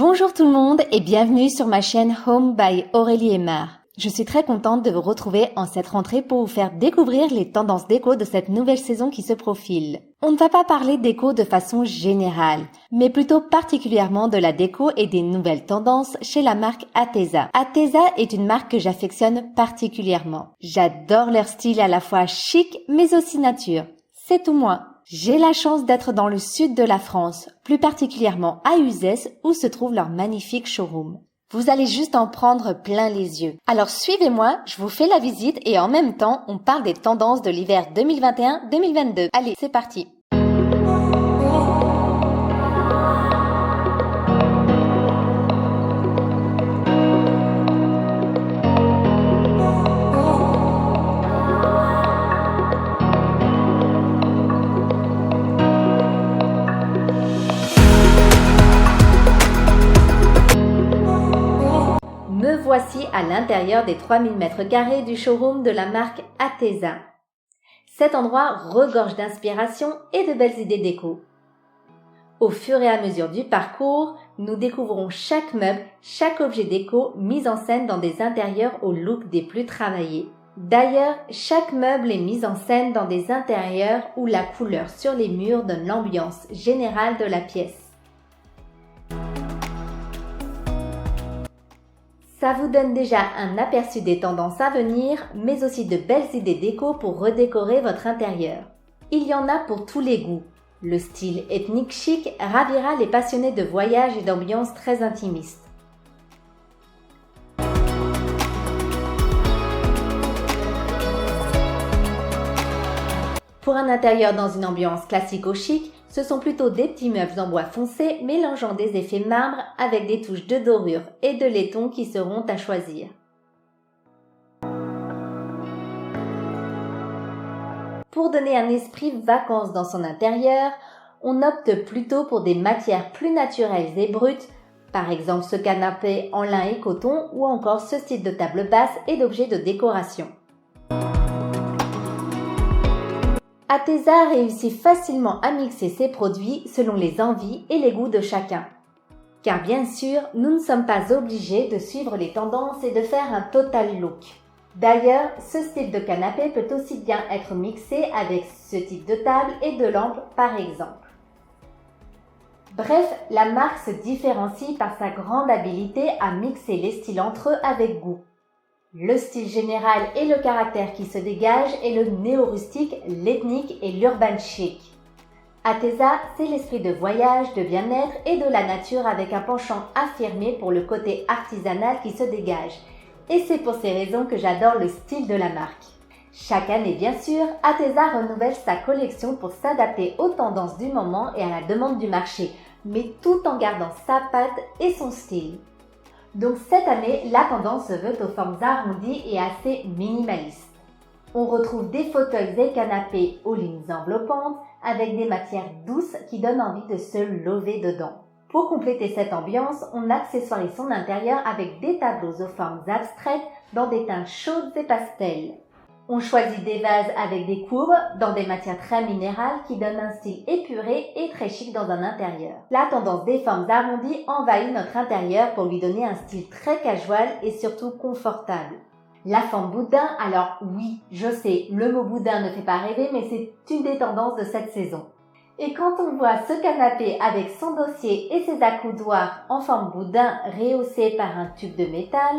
Bonjour tout le monde et bienvenue sur ma chaîne Home by Aurélie Aymar. Je suis très contente de vous retrouver en cette rentrée pour vous faire découvrir les tendances déco de cette nouvelle saison qui se profile. On ne va pas parler déco de façon générale, mais plutôt particulièrement de la déco et des nouvelles tendances chez la marque Ateza. Ateza est une marque que j'affectionne particulièrement. J'adore leur style à la fois chic mais aussi nature. C'est tout moi. J'ai la chance d'être dans le sud de la France, plus particulièrement à Uzès où se trouve leur magnifique showroom. Vous allez juste en prendre plein les yeux. Alors suivez-moi, je vous fais la visite et en même temps, on parle des tendances de l'hiver 2021-2022. Allez, c'est parti! Me voici à l'intérieur des 3000 m² du showroom de la marque Ateza. Cet endroit regorge d'inspiration et de belles idées déco. Au fur et à mesure du parcours, nous découvrons chaque meuble, chaque objet déco mis en scène dans des intérieurs au look des plus travaillés. D'ailleurs, chaque meuble est mis en scène dans des intérieurs où la couleur sur les murs donne l'ambiance générale de la pièce. Ça vous donne déjà un aperçu des tendances à venir, mais aussi de belles idées déco pour redécorer votre intérieur. Il y en a pour tous les goûts. Le style ethnique chic ravira les passionnés de voyage et d'ambiance très intimiste. Pour un intérieur dans une ambiance classico-chic, ce sont plutôt des petits meubles en bois foncé mélangeant des effets marbre avec des touches de dorure et de laiton qui seront à choisir. Pour donner un esprit vacances dans son intérieur, on opte plutôt pour des matières plus naturelles et brutes, par exemple ce canapé en lin et coton ou encore ce style de table basse et d'objets de décoration. Ateza réussit facilement à mixer ses produits selon les envies et les goûts de chacun. Car bien sûr, nous ne sommes pas obligés de suivre les tendances et de faire un total look. D'ailleurs, ce style de canapé peut aussi bien être mixé avec ce type de table et de lampe par exemple. Bref, la marque se différencie par sa grande habileté à mixer les styles entre eux avec goût. Le style général et le caractère qui se dégage est le néo-rustique, l'ethnique et l'urban chic. Ateza, c'est l'esprit de voyage, de bien-être et de la nature avec un penchant affirmé pour le côté artisanal qui se dégage. Et c'est pour ces raisons que j'adore le style de la marque. Chaque année, bien sûr, Ateza renouvelle sa collection pour s'adapter aux tendances du moment et à la demande du marché, mais tout en gardant sa patte et son style. Donc cette année, la tendance se veut aux formes arrondies et assez minimalistes. On retrouve des fauteuils et canapés aux lignes enveloppantes avec des matières douces qui donnent envie de se lever dedans. Pour compléter cette ambiance, on accessoirise son intérieur avec des tableaux aux formes abstraites dans des teintes chaudes et pastels. On choisit des vases avec des courbes dans des matières très minérales qui donnent un style épuré et très chic dans un intérieur. La tendance des formes arrondies envahit notre intérieur pour lui donner un style très casual et surtout confortable. La forme boudin, alors oui, je sais, le mot boudin ne fait pas rêver, mais c'est une des tendances de cette saison. Et quand on voit ce canapé avec son dossier et ses accoudoirs en forme boudin rehaussé par un tube de métal,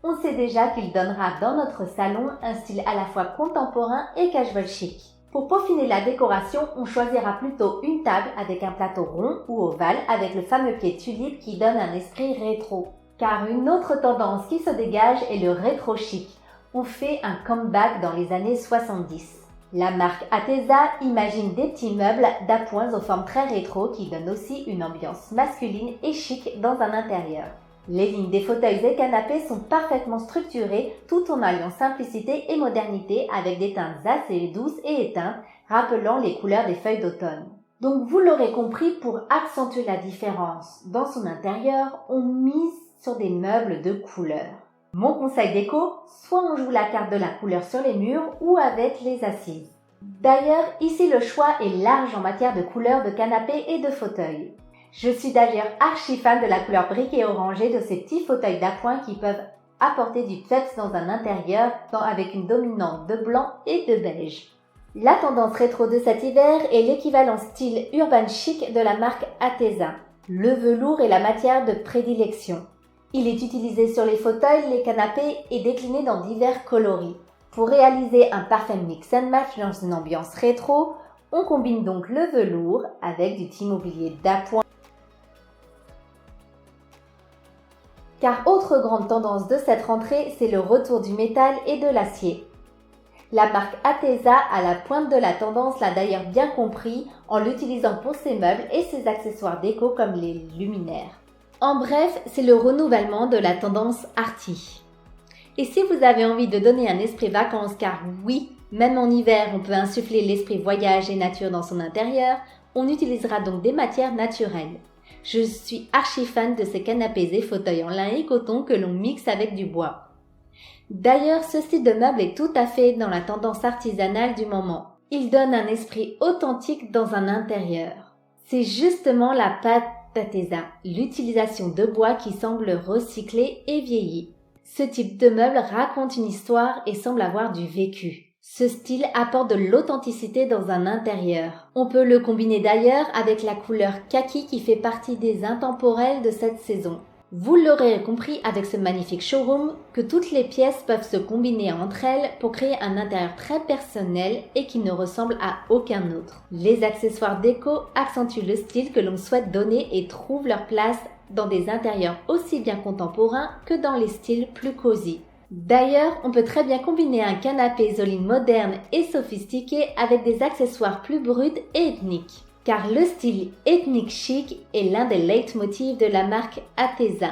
on sait déjà qu'il donnera dans notre salon un style à la fois contemporain et casual chic. Pour peaufiner la décoration, on choisira plutôt une table avec un plateau rond ou ovale avec le fameux pied tulipe qui donne un esprit rétro. Car une autre tendance qui se dégage est le rétro chic. On fait un comeback dans les années 70. La marque Ateza imagine des petits meubles d'appoint aux formes très rétro qui donnent aussi une ambiance masculine et chic dans un intérieur. Les lignes des fauteuils et canapés sont parfaitement structurées tout en alliant simplicité et modernité avec des teintes assez douces et éteintes, rappelant les couleurs des feuilles d'automne. Donc vous l'aurez compris, pour accentuer la différence dans son intérieur, on mise sur des meubles de couleur. Mon conseil déco, soit on joue la carte de la couleur sur les murs ou avec les assises. D'ailleurs, ici le choix est large en matière de couleurs de canapés et de fauteuils. Je suis d'ailleurs archi fan de la couleur briquet orangée de ces petits fauteuils d'appoint qui peuvent apporter du peps dans un intérieur avec une dominante de blanc et de beige. La tendance rétro de cet hiver est l'équivalent style urban chic de la marque Ateza. Le velours est la matière de prédilection. Il est utilisé sur les fauteuils, les canapés et décliné dans divers coloris. Pour réaliser un parfait mix and match dans une ambiance rétro, on combine donc le velours avec du mobilier d'appoint. Car autre grande tendance de cette rentrée, c'est le retour du métal et de l'acier. La marque Ateza à la pointe de la tendance l'a d'ailleurs bien compris en l'utilisant pour ses meubles et ses accessoires déco comme les luminaires. En bref, c'est le renouvellement de la tendance arty. Et si vous avez envie de donner un esprit vacances, car oui, même en hiver, on peut insuffler l'esprit voyage et nature dans son intérieur, on utilisera donc des matières naturelles. Je suis archi fan de ces canapés et fauteuils en lin et coton que l'on mixe avec du bois. D'ailleurs, ce style de meuble est tout à fait dans la tendance artisanale du moment. Il donne un esprit authentique dans un intérieur. C'est justement la patte d'Ateza, l'utilisation de bois qui semble recyclé et vieilli. Ce type de meuble raconte une histoire et semble avoir du vécu. Ce style apporte de l'authenticité dans un intérieur. On peut le combiner d'ailleurs avec la couleur kaki qui fait partie des intemporels de cette saison. Vous l'aurez compris avec ce magnifique showroom que toutes les pièces peuvent se combiner entre elles pour créer un intérieur très personnel et qui ne ressemble à aucun autre. Les accessoires déco accentuent le style que l'on souhaite donner et trouvent leur place dans des intérieurs aussi bien contemporains que dans les styles plus cosy. D'ailleurs, on peut très bien combiner un canapé Zoline moderne et sophistiqué avec des accessoires plus bruts et ethniques. Car le style ethnique chic est l'un des leitmotifs de la marque Ateza.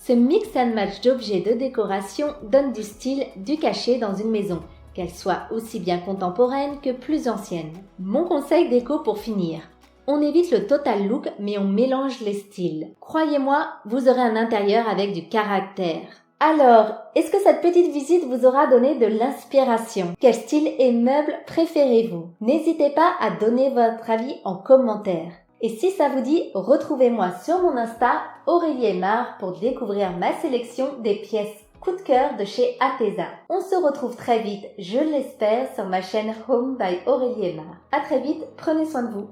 Ce mix and match d'objets de décoration donne du style, du cachet dans une maison, qu'elle soit aussi bien contemporaine que plus ancienne. Mon conseil déco pour finir. On évite le total look mais on mélange les styles. Croyez-moi, vous aurez un intérieur avec du caractère. Alors, est-ce que cette petite visite vous aura donné de l'inspiration? Quel style et meuble préférez-vous? N'hésitez pas à donner votre avis en commentaire. Et si ça vous dit, retrouvez-moi sur mon Insta, Aurélie Aymar, pour découvrir ma sélection des pièces coup de cœur de chez Ateza. On se retrouve très vite, je l'espère, sur ma chaîne Home by Aurélie Aymar. À très vite, prenez soin de vous.